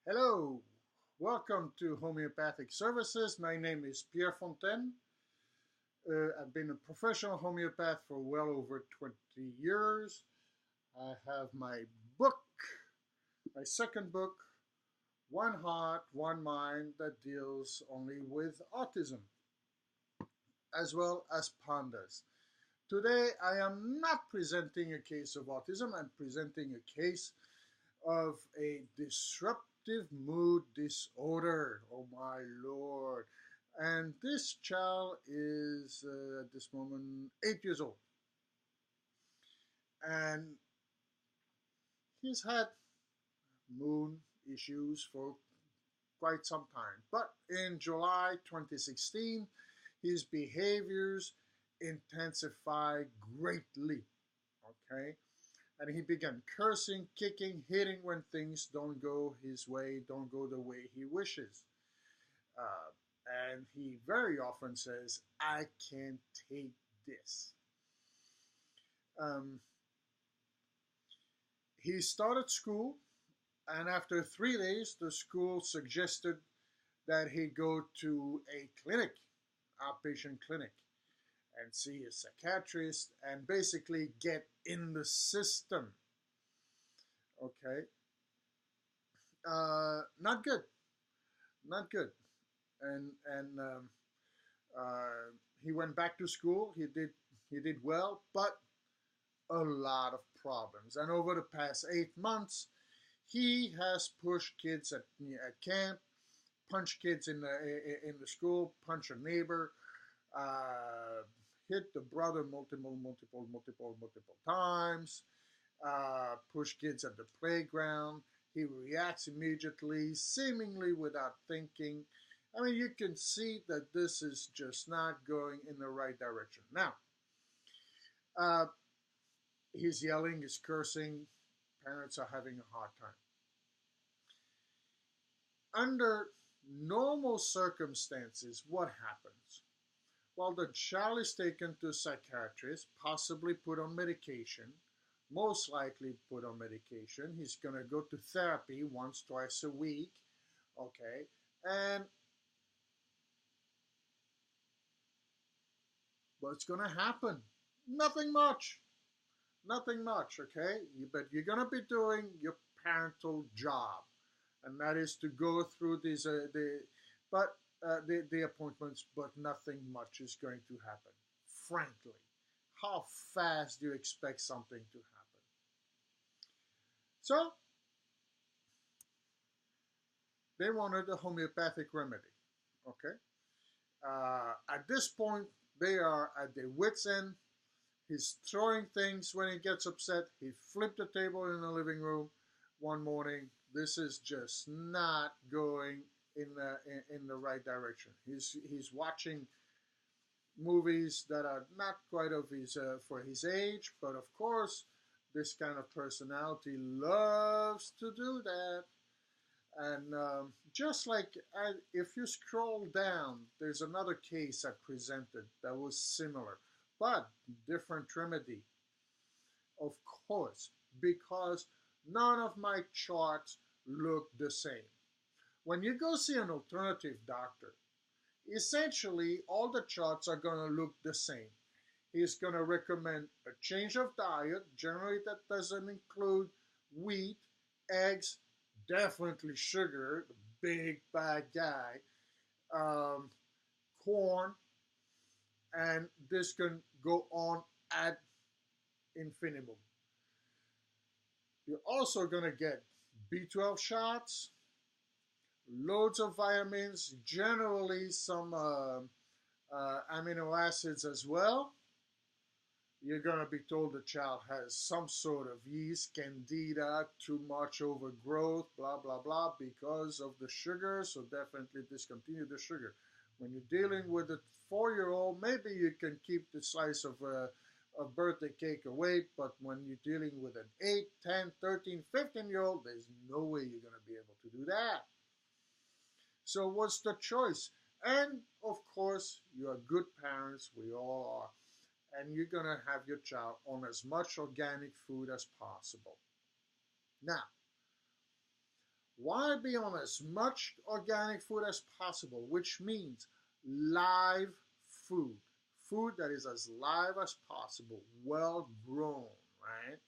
Hello, welcome to Homeopathic Services. My name is Pierre Fontaine. I've been a professional homeopath for well over 20 years. I have my book, my second book, One Heart, One Mind, that deals only with autism, as well as pandas. Today, I am not presenting a case of autism, I'm presenting a case of a disruptive mood disorder. Oh my lord. And this child is at this moment 8 years old. And he's had mood issues for quite some time. But in July 2016, his behaviors intensified greatly. Okay? And he began cursing, kicking, hitting when things don't go his way, don't go the way he wishes. And he very often says, I can't take this. Um, he started school, and after 3 days, the school suggested that he go to a clinic, outpatient clinic, and see a psychiatrist and basically get in the system. Okay, not good, not good. And he went back to school. He did well, but a lot of problems. And over the past 8 months, he has pushed kids at camp, punched kids in the school, punched a neighbor, hit the brother multiple times, push kids at the playground. He reacts immediately, seemingly without thinking. I mean, you can see that this is just not going in the right direction. Now, uh, he's yelling, he's cursing. Parents are having a hard time. Under normal circumstances, what happens? Well, the child is taken to a psychiatrist, possibly put on medication, most likely put on medication. He's going to go to therapy once, twice a week, okay? And what's going to happen? Nothing much. Nothing much, okay? But you're going to be doing your parental job, and that is to go through the appointments, but nothing much is going to happen. Frankly, how fast do you expect something to happen? So they wanted a homeopathic remedy. Okay. At this point, they are at their wits' end. He's throwing things when he gets upset. He flipped the table in the living room one morning. This is just not going in the right direction. He's watching movies that are not quite of his for his age, but of course, this kind of personality loves to do that. And just like if you scroll down, there's another case I presented that was similar, but different remedy. Of course, because none of my charts look the same. When you go see an alternative doctor, essentially all the charts are going to look the same. He's going to recommend a change of diet. Generally, that doesn't include wheat, eggs, definitely sugar, the big bad guy, corn, and this can go on ad infinitum. You're also going to get B12 shots, loads of vitamins, generally some amino acids as well. You're going to be told the child has some sort of yeast, candida, too much overgrowth, blah, blah, blah, because of the sugar. So definitely discontinue the sugar. When you're dealing with a 4-year-old, maybe you can keep the slice of a birthday cake away. But when you're dealing with an 8, 10, 13, 15-year-old, there's no way you're going to be able to do that. So what's the choice? And of course, you are good parents. We all are. And you're going to have your child on as much organic food as possible. Now, Why be on as much organic food as possible, which means live food, food that is as live as possible, well grown, right?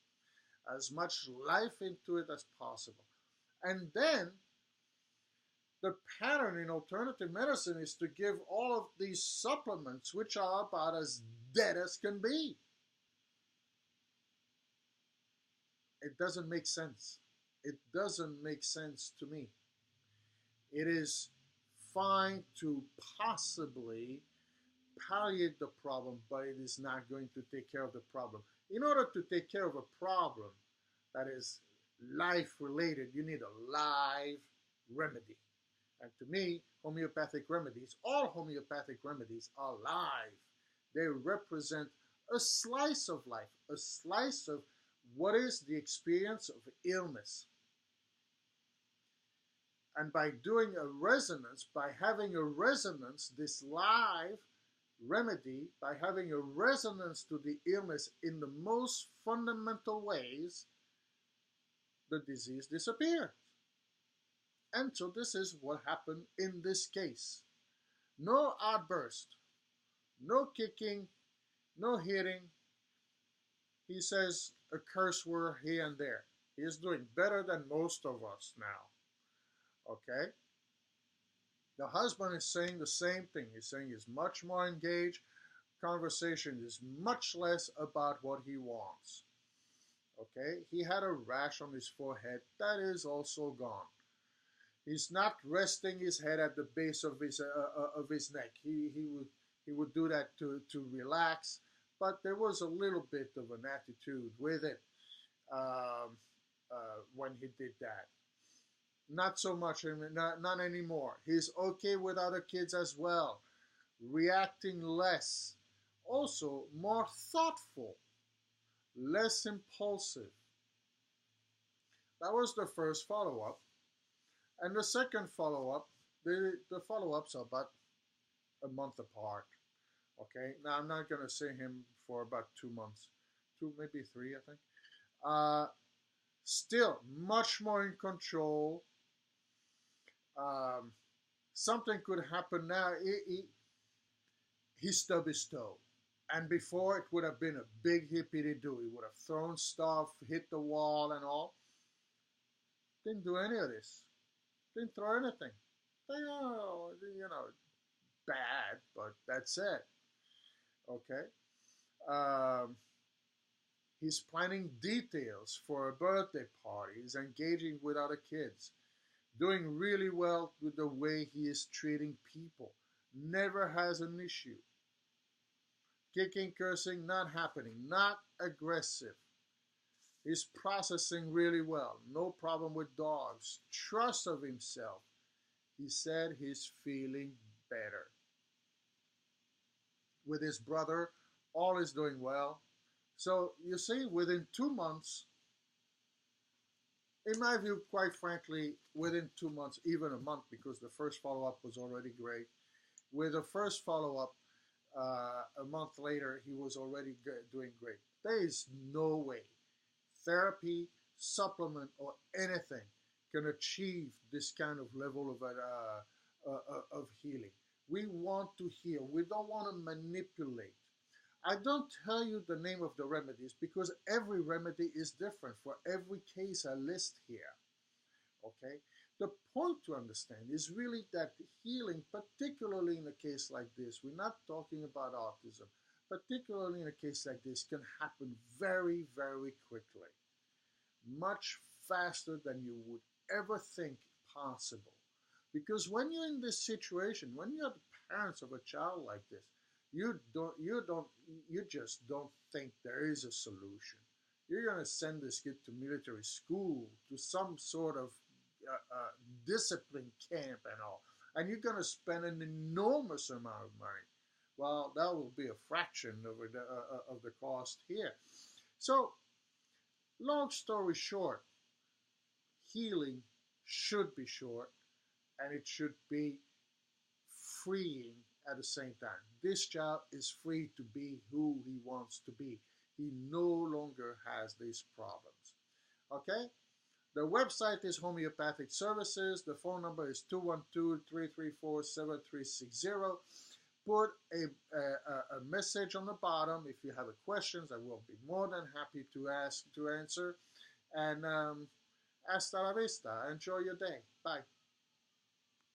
As much life into it as possible. And then the pattern in alternative medicine is to give all of these supplements, which are about as dead as can be. It doesn't make sense. It doesn't make sense to me. It is fine to possibly palliate the problem, but it is not going to take care of the problem. In order to take care of a problem that is life related, you need a live remedy. And to me, homeopathic remedies, all homeopathic remedies are live. They represent a slice of life, a slice of what is the experience of illness. And by doing a resonance, by having a resonance, this live remedy, by having a resonance to the illness in the most fundamental ways, the disease disappears. And so this is what happened in this case. No outburst, no kicking, no hitting. He says a curse word here and there. He is doing better than most of us now. Okay? The husband is saying the same thing. He's saying he's much more engaged. Conversation is much less about what he wants. Okay? He had a rash on his forehead. That is also gone. He's not resting his head at the base of his neck. He would do that to relax, but there was a little bit of an attitude with it when he did that. Not so much, not anymore. He's okay with other kids as well, reacting less, also more thoughtful, less impulsive. That was the first follow-up. And the second follow-up, the follow-ups are about a month apart. Okay, now I'm not going to see him for about 2 months, maybe 3, I think. Still much more in control. Something could happen now. He stubbed his toe. And before, it would have been a big hippity-doo. He would have thrown stuff, hit the wall and all. Didn't do any of this. Didn't throw anything. Bad, but that's it. Okay. He's planning details for a birthday party. He's engaging with other kids. Doing really well with the way he is treating people. Never has an issue. Kicking, cursing, not happening. Not aggressive. He's processing really well. No problem with dogs. Trust of himself. He said he's feeling better. With his brother, all is doing well. So you see, within 2 months, in my view, quite frankly, within 2 months, even a month, because the first follow-up was already great. With the first follow-up, a month later, he was already doing great. There is no way therapy, supplement, or anything can achieve this kind of level of healing. We want to heal. We don't want to manipulate. I don't tell you the name of the remedies because every remedy is different for every case I list here. Okay? The point to understand is really that healing, particularly in a case like this, we're not talking about autism, particularly in a case like this, can happen very, very quickly. Much faster than you would ever think possible. Because when you're in this situation, when you're the parents of a child like this, you just don't think there is a solution. You're going to send this kid to military school, to some sort of discipline camp and all, and you're going to spend an enormous amount of money. Well, that will be a fraction of the cost here. So, long story short, healing should be short, and it should be freeing at the same time. This child is free to be who he wants to be. He no longer has these problems. Okay? The website is Homeopathic Services. The phone number is 212-334-7360. Put a message on the bottom if you have a questions. I will be more than happy to answer. And hasta la vista. Enjoy your day. Bye.